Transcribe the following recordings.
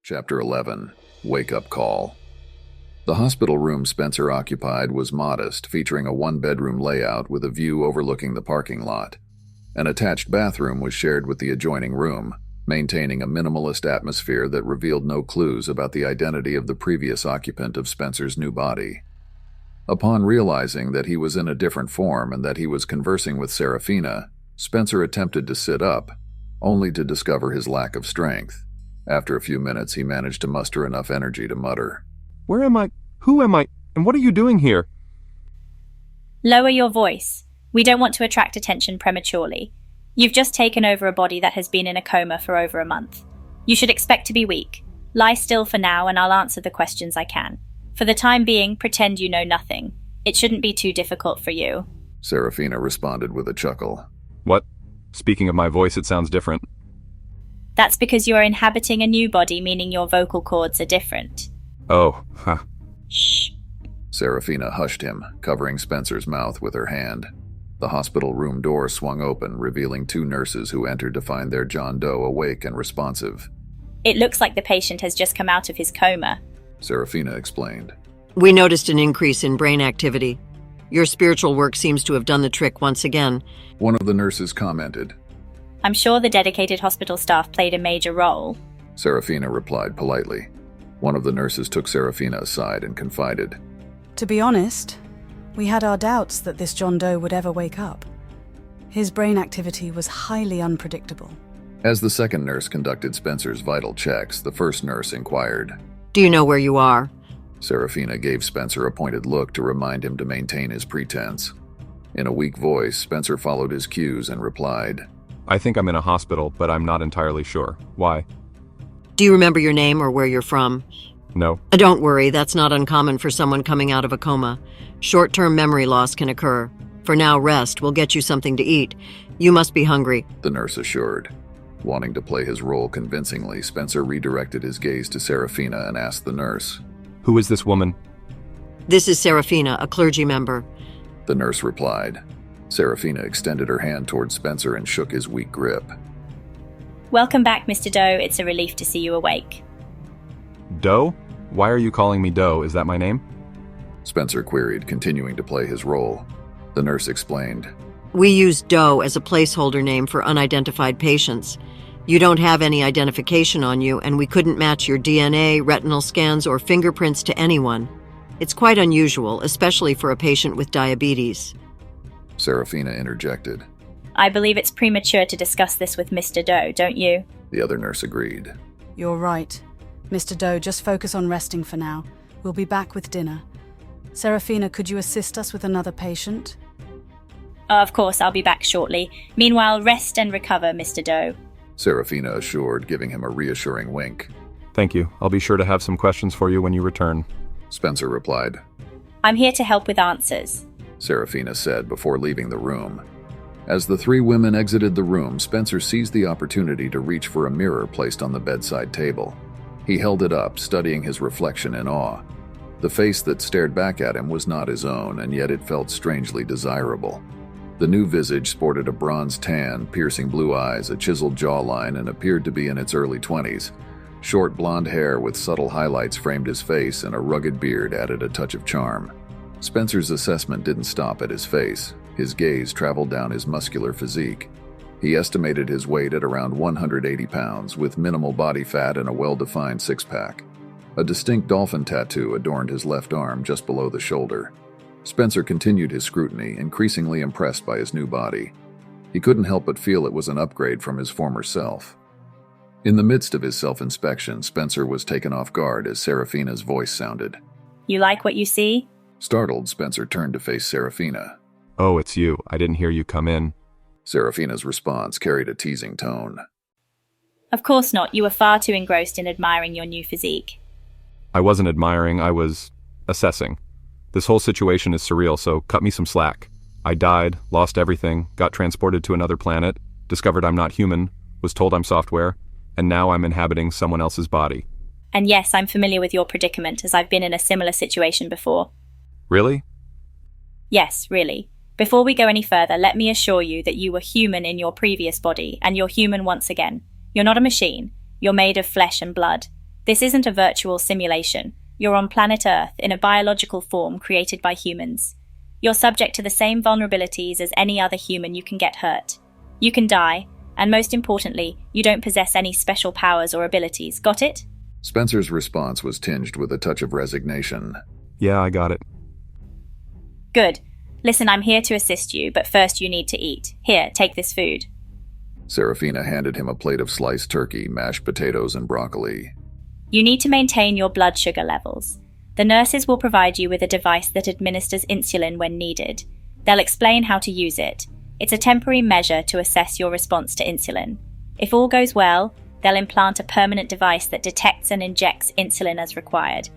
Chapter 11. Wake-up call. The hospital room Spencer occupied was modest, featuring a one-bedroom layout with a view overlooking the parking lot. An attached bathroom was shared with the adjoining room, maintaining a minimalist atmosphere that revealed no clues about the identity of the previous occupant of Spencer's new body. Upon realizing that he was in a different form and that he was conversing with Serafina, Spencer attempted to sit up, only to discover his lack of strength. After a few minutes, he managed to muster enough energy to mutter, "Where am I? Who am I? And what are you doing here?" Lower your voice. We don't want to attract attention prematurely. You've just taken over a body that has been in a coma for over a month. You should expect to be weak. Lie still for now and I'll answer the questions I can. For the time being, pretend you know nothing. It shouldn't be too difficult for you. Serafina responded with a chuckle. What? Speaking of my voice, it sounds different. That's because you're inhabiting a new body, meaning your vocal cords are different. Oh, huh. Shh. Serafina hushed him, covering Spencer's mouth with her hand. The hospital room door swung open, revealing two nurses who entered to find their John Doe awake and responsive. It looks like the patient has just come out of his coma, Serafina explained. We noticed an increase in brain activity. Your spiritual work seems to have done the trick once again. One of the nurses commented. I'm sure the dedicated hospital staff played a major role. Serafina replied politely. One of the nurses took Serafina aside and confided. To be honest, we had our doubts that this John Doe would ever wake up. His brain activity was highly unpredictable. As the second nurse conducted Spencer's vital checks, the first nurse inquired. Do you know where you are? Serafina gave Spencer a pointed look to remind him to maintain his pretense. In a weak voice, Spencer followed his cues and replied. I think I'm in a hospital, but I'm not entirely sure. Why? Do you remember your name or where you're from? No. Don't worry, that's not uncommon for someone coming out of a coma. Short-term memory loss can occur. For now, rest. We'll get you something to eat. You must be hungry, The nurse assured. Wanting to play his role convincingly, Spencer redirected his gaze to Serafina and asked the nurse. Who is this woman? This is Serafina, a clergy member. The nurse replied. Serafina extended her hand toward Spencer and shook his weak grip. Welcome back, Mr. Doe. It's a relief to see you awake. Doe? Why are you calling me Doe? Is that my name? Spencer queried, continuing to play his role. The nurse explained. We use Doe as a placeholder name for unidentified patients. You don't have any identification on you, and we couldn't match your DNA, retinal scans, or fingerprints to anyone. It's quite unusual, especially for a patient with diabetes. Serafina interjected. I believe it's premature to discuss this with Mr. Doe, don't you? The other nurse agreed. You're right. Mr. Doe, just focus on resting for now. We'll be back with dinner. Serafina, could you assist us with another patient? Of course, I'll be back shortly. Meanwhile, rest and recover, Mr. Doe. Serafina assured, giving him a reassuring wink. Thank you. I'll be sure to have some questions for you when you return. Spencer replied. I'm here to help with answers. Serafina said before leaving the room. As the three women exited the room, Spencer seized the opportunity to reach for a mirror placed on the bedside table. He held it up, studying his reflection in awe. The face that stared back at him was not his own, and yet it felt strangely desirable. The new visage sported a bronze tan, piercing blue eyes, a chiseled jawline, and appeared to be in its early 20s. Short blonde hair with subtle highlights framed his face, and a rugged beard added a touch of charm. Spencer's assessment didn't stop at his face. His gaze traveled down his muscular physique. He estimated his weight at around 180 pounds, with minimal body fat and a well-defined six-pack. A distinct dolphin tattoo adorned his left arm just below the shoulder. Spencer continued his scrutiny, increasingly impressed by his new body. He couldn't help but feel it was an upgrade from his former self. In the midst of his self-inspection, Spencer was taken off guard as Serafina's voice sounded. You like what you see? Startled, Spencer turned to face Serafina. Oh, it's you. I didn't hear you come in. Serafina's response carried a teasing tone. Of course not. You were far too engrossed in admiring your new physique. I wasn't admiring, I was assessing. This whole situation is surreal, so cut me some slack. I died, lost everything, got transported to another planet, discovered I'm not human, was told I'm software, and now I'm inhabiting someone else's body. And yes, I'm familiar with your predicament, as I've been in a similar situation before. Really? Yes, really. Before we go any further, let me assure you that you were human in your previous body, and you're human once again. You're not a machine. You're made of flesh and blood. This isn't a virtual simulation. You're on planet Earth in a biological form created by humans. You're subject to the same vulnerabilities as any other human. You can get hurt. You can die, and most importantly, you don't possess any special powers or abilities. Got it? Spencer's response was tinged with a touch of resignation. Yeah, I got it. Good. Listen, I'm here to assist you, but first you need to eat. Here, take this food. Serafina handed him a plate of sliced turkey, mashed potatoes, and broccoli. You need to maintain your blood sugar levels. The nurses will provide you with a device that administers insulin when needed. They'll explain how to use it. It's a temporary measure to assess your response to insulin. If all goes well, they'll implant a permanent device that detects and injects insulin as required.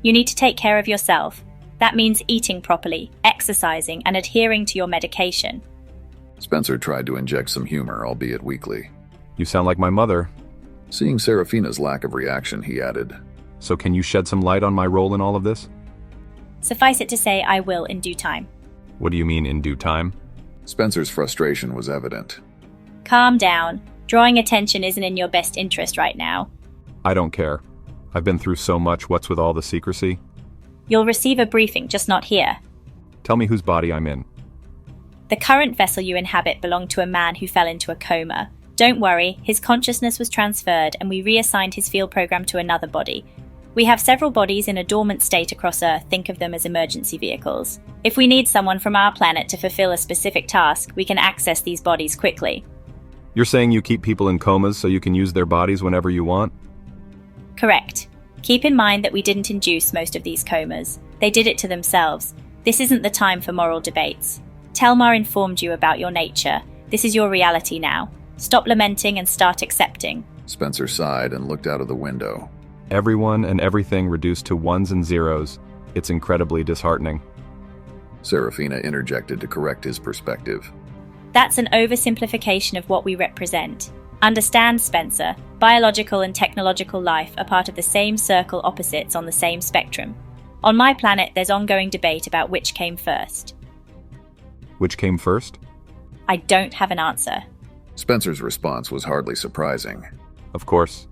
You need to take care of yourself. That means eating properly, exercising, and adhering to your medication. Spencer tried to inject some humor, albeit weakly. You sound like my mother. Seeing Serafina's lack of reaction, he added, So can you shed some light on my role in all of this? Suffice it to say, I will in due time. What do you mean, in due time? Spencer's frustration was evident. Calm down. Drawing attention isn't in your best interest right now. I don't care. I've been through so much. What's with all the secrecy? You'll receive a briefing, just not here. Tell me whose body I'm in. The current vessel you inhabit belonged to a man who fell into a coma. Don't worry, his consciousness was transferred and we reassigned his field program to another body. We have several bodies in a dormant state across Earth. Think of them as emergency vehicles. If we need someone from our planet to fulfill a specific task, we can access these bodies quickly. You're saying you keep people in comas so you can use their bodies whenever you want? Correct. Keep in mind that we didn't induce most of these comas. They did it to themselves. This isn't the time for moral debates. Telmar informed you about your nature. This is your reality now. Stop lamenting and start accepting. Spencer sighed and looked out of the window. Everyone and everything reduced to ones and zeros. It's incredibly disheartening. Serafina interjected to correct his perspective. That's an oversimplification of what we represent. Understand, Spencer, biological and technological life are part of the same circle opposites on the same spectrum. On my planet, there's ongoing debate about which came first. Which came first? I don't have an answer. Spencer's response was hardly surprising. Of course.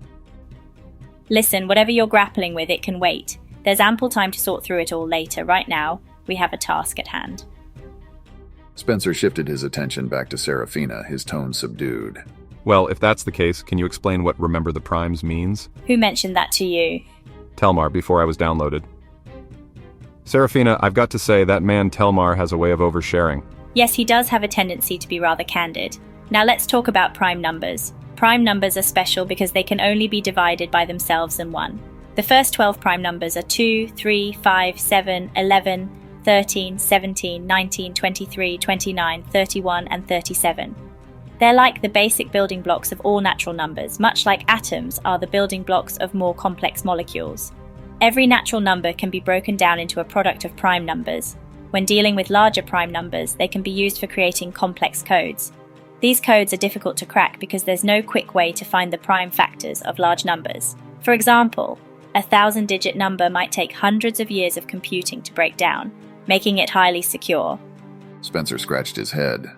Listen, whatever you're grappling with, it can wait. There's ample time to sort through it all later. Right now, we have a task at hand. Spencer shifted his attention back to Serafina, his tone subdued. Well, if that's the case, can you explain what Remember the Primes means? Who mentioned that to you? Telmar, before I was downloaded. Serafina, I've got to say, that man Telmar has a way of oversharing. Yes, he does have a tendency to be rather candid. Now let's talk about prime numbers. Prime numbers are special because they can only be divided by themselves in 1. The first 12 prime numbers are 2, 3, 5, 7, 11, 13, 17, 19, 23, 29, 31, and 37. They're like the basic building blocks of all natural numbers, much like atoms are the building blocks of more complex molecules. Every natural number can be broken down into a product of prime numbers. When dealing with larger prime numbers, they can be used for creating complex codes. These codes are difficult to crack because there's no quick way to find the prime factors of large numbers. For example, a 1,000-digit number might take hundreds of years of computing to break down, making it highly secure. Spencer scratched his head.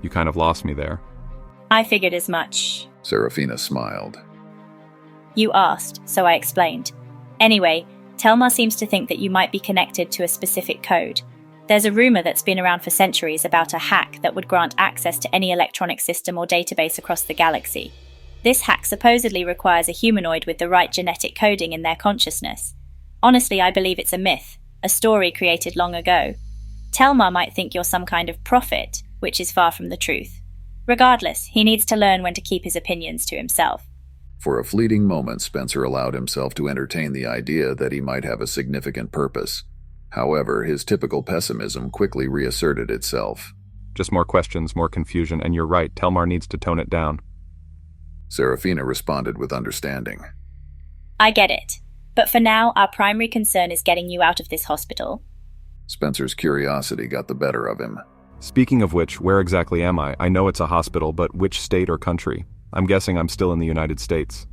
You kind of lost me there. I figured as much. Serafina smiled. You asked, so I explained. Anyway, Telmar seems to think that you might be connected to a specific code. There's a rumor that's been around for centuries about a hack that would grant access to any electronic system or database across the galaxy. This hack supposedly requires a humanoid with the right genetic coding in their consciousness. Honestly, I believe it's a myth, a story created long ago. Telmar might think you're some kind of prophet, which is far from the truth. Regardless, he needs to learn when to keep his opinions to himself. For a fleeting moment, Spencer allowed himself to entertain the idea that he might have a significant purpose. However, his typical pessimism quickly reasserted itself. Just more questions, more confusion, and you're right, Telmar needs to tone it down. Serafina responded with understanding. I get it. But for now, our primary concern is getting you out of this hospital. Spencer's curiosity got the better of him. Speaking of which, where exactly am I? I know it's a hospital, but which state or country? I'm guessing I'm still in the United States.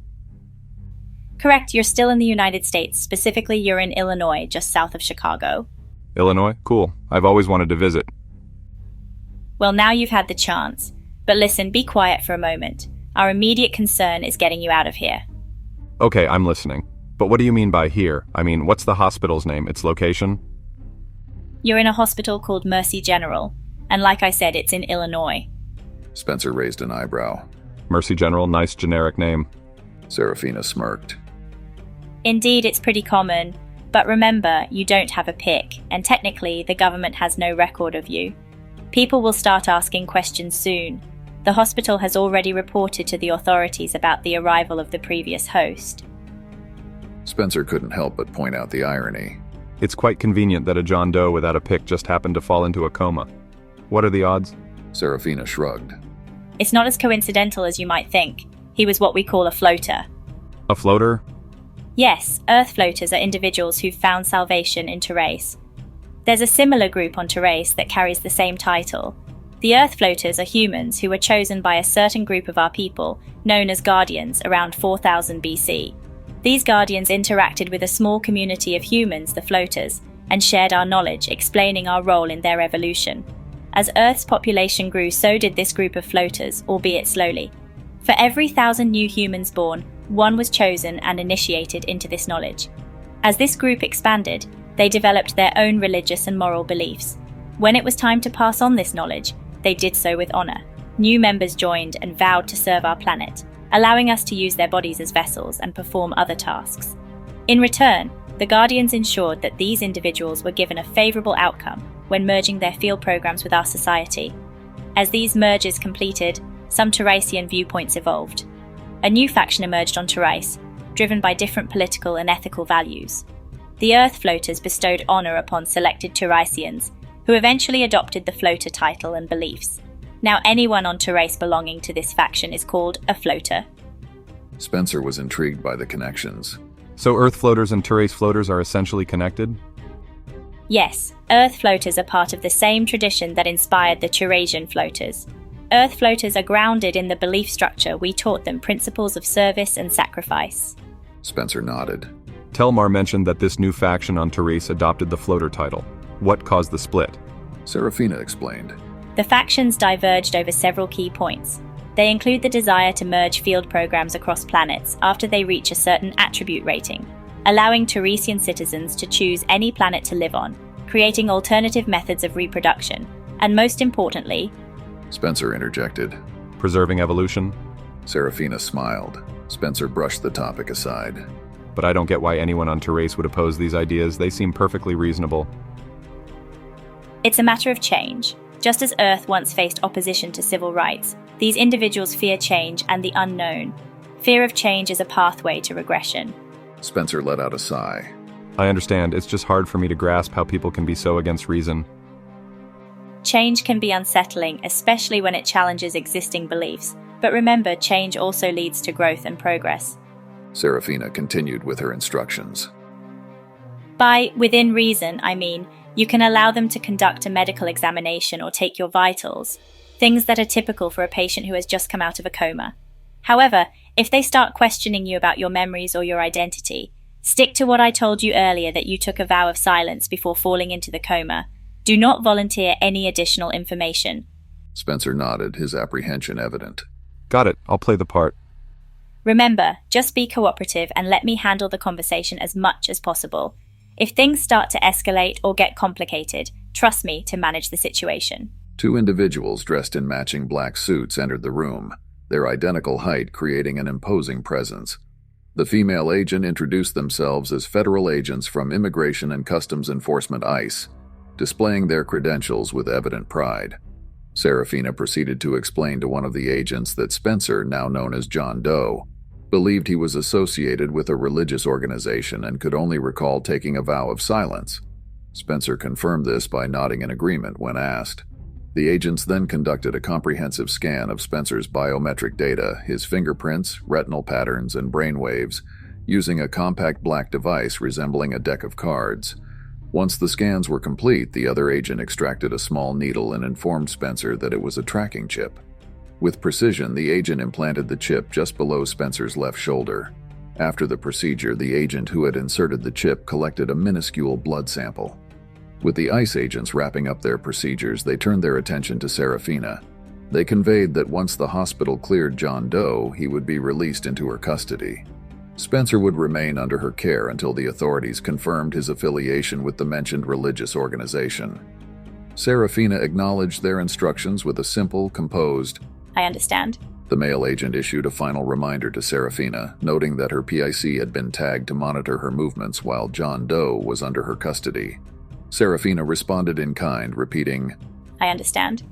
Correct, you're still in the United States. Specifically, you're in Illinois, just south of Chicago. Illinois? Cool. I've always wanted to visit. Well, now you've had the chance. But listen, be quiet for a moment. Our immediate concern is getting you out of here. Okay, I'm listening. But what do you mean by here? I mean, what's the hospital's name, its location? You're in a hospital called Mercy General, and like I said, it's in Illinois. Spencer raised an eyebrow. Mercy General, nice generic name. Serafina smirked. Indeed, it's pretty common, but remember, you don't have a pick, and technically, the government has no record of you. People will start asking questions soon. The hospital has already reported to the authorities about the arrival of the previous host. Spencer couldn't help but point out the irony. It's quite convenient that a John Doe without a pick just happened to fall into a coma. What are the odds? Serafina shrugged. It's not as coincidental as you might think. He was what we call a floater. A floater? Yes, Earth floaters are individuals who've found salvation in Therese. There's a similar group on Therese that carries the same title. The Earth floaters are humans who were chosen by a certain group of our people, known as Guardians, around 4000 BC. These Guardians interacted with a small community of humans, the floaters, and shared our knowledge, explaining our role in their evolution. As Earth's population grew, so did this group of floaters, albeit slowly. For every 1,000 new humans born, one was chosen and initiated into this knowledge. As this group expanded, they developed their own religious and moral beliefs. When it was time to pass on this knowledge, they did so with honor. New members joined and vowed to serve our planet, allowing us to use their bodies as vessels and perform other tasks. In return, the Guardians ensured that these individuals were given a favorable outcome when merging their field programs with our society. As these mergers completed, some Teresian viewpoints evolved. A new faction emerged on Therese, driven by different political and ethical values. The Earth Floaters bestowed honor upon selected Teresians, who eventually adopted the floater title and beliefs. Now anyone on Therese belonging to this faction is called a floater. Spencer was intrigued by the connections. So Earth floaters and Therese floaters are essentially connected? Yes, Earth floaters are part of the same tradition that inspired the Theresian floaters. Earth floaters are grounded in the belief structure we taught them, principles of service and sacrifice. Spencer nodded. Telmar mentioned that this new faction on Therese adopted the floater title. What caused the split? Serafina explained. The factions diverged over several key points. They include the desire to merge field programs across planets after they reach a certain attribute rating, allowing Theresian citizens to choose any planet to live on, creating alternative methods of reproduction, and most importantly, Spencer interjected. Preserving evolution? Serafina smiled. Spencer brushed the topic aside. But I don't get why anyone on Therese would oppose these ideas. They seem perfectly reasonable. It's a matter of change. Just as Earth once faced opposition to civil rights, these individuals fear change and the unknown. Fear of change is a pathway to regression. Spencer let out a sigh. I understand. It's just hard for me to grasp how people can be so against reason. Change can be unsettling, especially when it challenges existing beliefs. But remember, change also leads to growth and progress. Serafina continued with her instructions. By within reason, I mean, you can allow them to conduct a medical examination or take your vitals, things that are typical for a patient who has just come out of a coma. However, if they start questioning you about your memories or your identity, stick to what I told you earlier, that you took a vow of silence before falling into the coma. Do not volunteer any additional information. Spencer nodded, his apprehension evident. Got it. I'll play the part. Remember, just be cooperative and let me handle the conversation as much as possible. If things start to escalate or get complicated, trust me to manage the situation. 2 individuals dressed in matching black suits entered the room, their identical height creating an imposing presence. The female agent introduced themselves as federal agents from Immigration and Customs Enforcement ICE, displaying their credentials with evident pride. Serafina proceeded to explain to one of the agents that Spencer, now known as John Doe, believed he was associated with a religious organization and could only recall taking a vow of silence. Spencer confirmed this by nodding in agreement when asked. The agents then conducted a comprehensive scan of Spencer's biometric data, his fingerprints, retinal patterns, and brainwaves, using a compact black device resembling a deck of cards. Once the scans were complete, the other agent extracted a small needle and informed Spencer that it was a tracking chip. With precision, the agent implanted the chip just below Spencer's left shoulder. After the procedure, the agent who had inserted the chip collected a minuscule blood sample. With the ICE agents wrapping up their procedures, they turned their attention to Serafina. They conveyed that once the hospital cleared John Doe, he would be released into her custody. Spencer would remain under her care until the authorities confirmed his affiliation with the mentioned religious organization. Serafina acknowledged their instructions with a simple, composed, I understand. The male agent issued a final reminder to Serafina, noting that her PIC had been tagged to monitor her movements while John Doe was under her custody. Serafina responded in kind, repeating, I understand.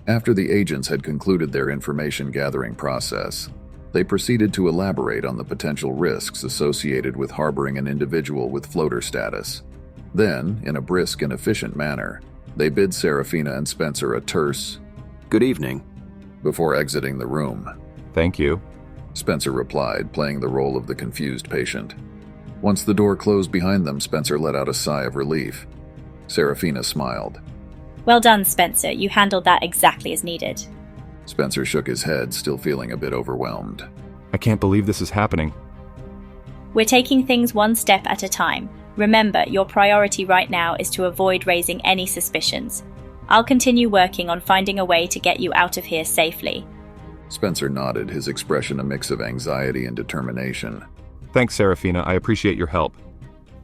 After the agents had concluded their information-gathering process, they proceeded to elaborate on the potential risks associated with harboring an individual with floater status. Then, in a brisk and efficient manner, they bid Serafina and Spencer a terse, Good evening. Before exiting the room. Thank you. Spencer replied, playing the role of the confused patient. Once the door closed behind them, Spencer let out a sigh of relief. Serafina smiled. Well done, Spencer. You handled that exactly as needed. Spencer shook his head, still feeling a bit overwhelmed. I can't believe this is happening. We're taking things one step at a time. Remember, your priority right now is to avoid raising any suspicions. I'll continue working on finding a way to get you out of here safely. Spencer nodded, his expression a mix of anxiety and determination. Thanks, Serafina. I appreciate your help.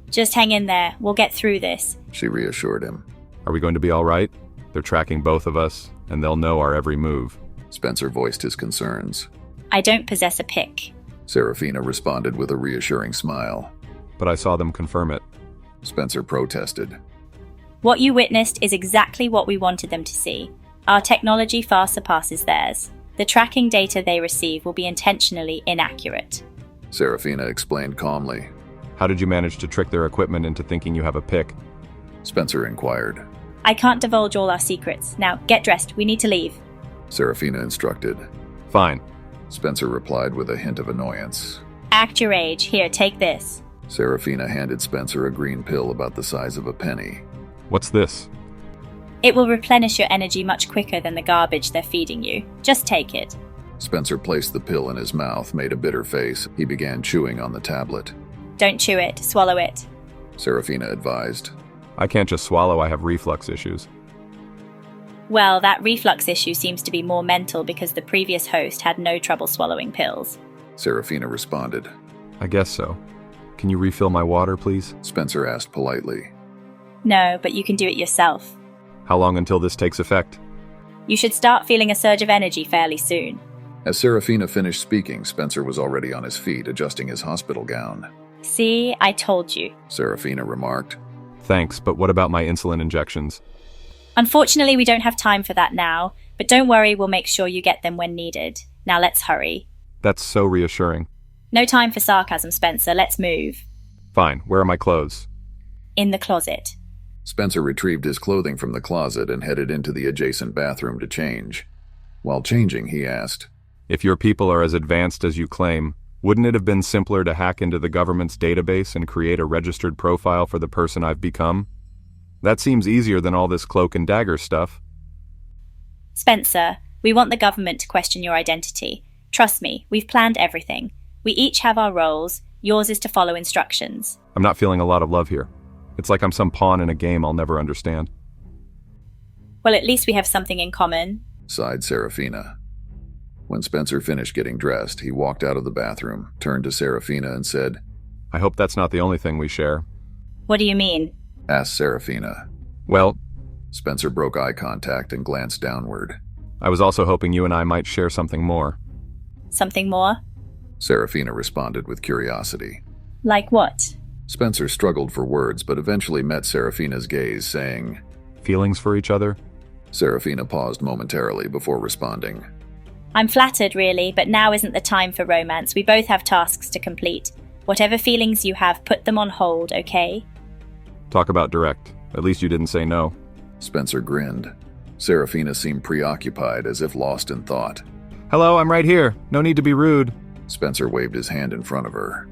Just hang in there. We'll get through this. She reassured him. Are we going to be all right? They're tracking both of us, and they'll know our every move. Spencer voiced his concerns. I don't possess a pick. Serafina responded with a reassuring smile. But I saw them confirm it. Spencer protested. What you witnessed is exactly what we wanted them to see. Our technology far surpasses theirs. The tracking data they receive will be intentionally inaccurate. Serafina explained calmly. How did you manage to trick their equipment into thinking you have a pick? Spencer inquired. I can't divulge all our secrets. Now, get dressed. We need to leave. Serafina instructed. Fine. Spencer replied with a hint of annoyance. Act your age. Here, take this. Serafina handed Spencer a green pill about the size of a penny. What's this? It will replenish your energy much quicker than the garbage they're feeding you. Just take it. Spencer placed the pill in his mouth, made a bitter face. He began chewing on the tablet. Don't chew it. Swallow it. Serafina advised. I can't just swallow, I have reflux issues. Well, that reflux issue seems to be more mental because the previous host had no trouble swallowing pills. Serafina responded. I guess so. Can you refill my water, please? Spencer asked politely. No, but you can do it yourself. How long until this takes effect? You should start feeling a surge of energy fairly soon. As Serafina finished speaking, Spencer was already on his feet, adjusting his hospital gown. See, I told you. Serafina remarked. Thanks, but what about my insulin injections? Unfortunately, we don't have time for that now, but don't worry, we'll make sure you get them when needed. Now let's hurry. That's so reassuring. No time for sarcasm, Spencer. Let's move. Fine, where are my clothes? In the closet. Spencer retrieved his clothing from the closet and headed into the adjacent bathroom to change. While changing, he asked, If your people are as advanced as you claim, wouldn't it have been simpler to hack into the government's database and create a registered profile for the person I've become? That seems easier than all this cloak and dagger stuff. Spencer, we want the government to question your identity. Trust me, we've planned everything. We each have our roles. Yours is to follow instructions. I'm not feeling a lot of love here. It's like I'm some pawn in a game I'll never understand. Well, at least we have something in common. sighed Serafina. When Spencer finished getting dressed, he walked out of the bathroom, turned to Serafina and said, I hope that's not the only thing we share. What do you mean? asked Serafina. Well, Spencer broke eye contact and glanced downward. I was also hoping you and I might share something more. Something more? Serafina responded with curiosity. Like what? Spencer struggled for words, but eventually met Serafina's gaze, saying, Feelings for each other? Serafina paused momentarily before responding. I'm flattered, really, but now isn't the time for romance. We both have tasks to complete. Whatever feelings you have, put them on hold, okay? Talk about direct. At least you didn't say no. Spencer grinned. Serafina seemed preoccupied, as if lost in thought. Hello, I'm right here. No need to be rude. Spencer waved his hand in front of her.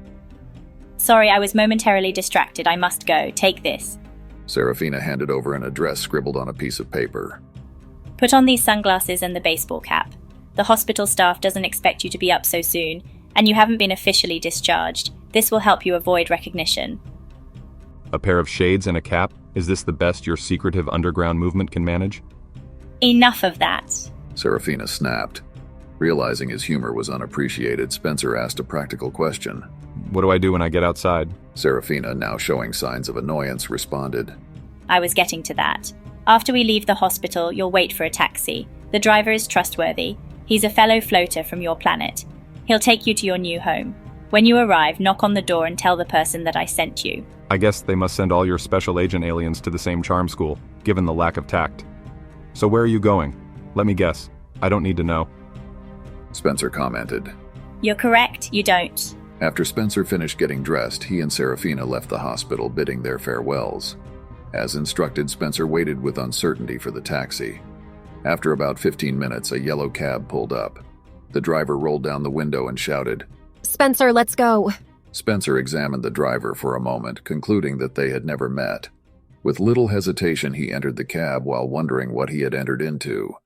Sorry, I was momentarily distracted. I must go. Take this. Serafina handed over an address scribbled on a piece of paper. Put on these sunglasses and the baseball cap. The hospital staff doesn't expect you to be up so soon, and you haven't been officially discharged. This will help you avoid recognition. A pair of shades and a cap? Is this the best your secretive underground movement can manage? Enough of that. Serafina snapped. Realizing his humor was unappreciated, Spencer asked a practical question. What do I do when I get outside? Serafina, now showing signs of annoyance, responded. I was getting to that. After we leave the hospital, you'll wait for a taxi. The driver is trustworthy. He's a fellow floater from your planet. He'll take you to your new home. When you arrive, knock on the door and tell the person that I sent you. I guess they must send all your special agent aliens to the same charm school, given the lack of tact. So where are you going? Let me guess. I don't need to know. Spencer commented. You're correct, you don't. After Spencer finished getting dressed, he and Serafina left the hospital, bidding their farewells. As instructed, Spencer waited with uncertainty for the taxi. After about 15 minutes, a yellow cab pulled up. The driver rolled down the window and shouted, Spencer, let's go. Spencer examined the driver for a moment, concluding that they had never met. With little hesitation, he entered the cab while wondering what he had entered into.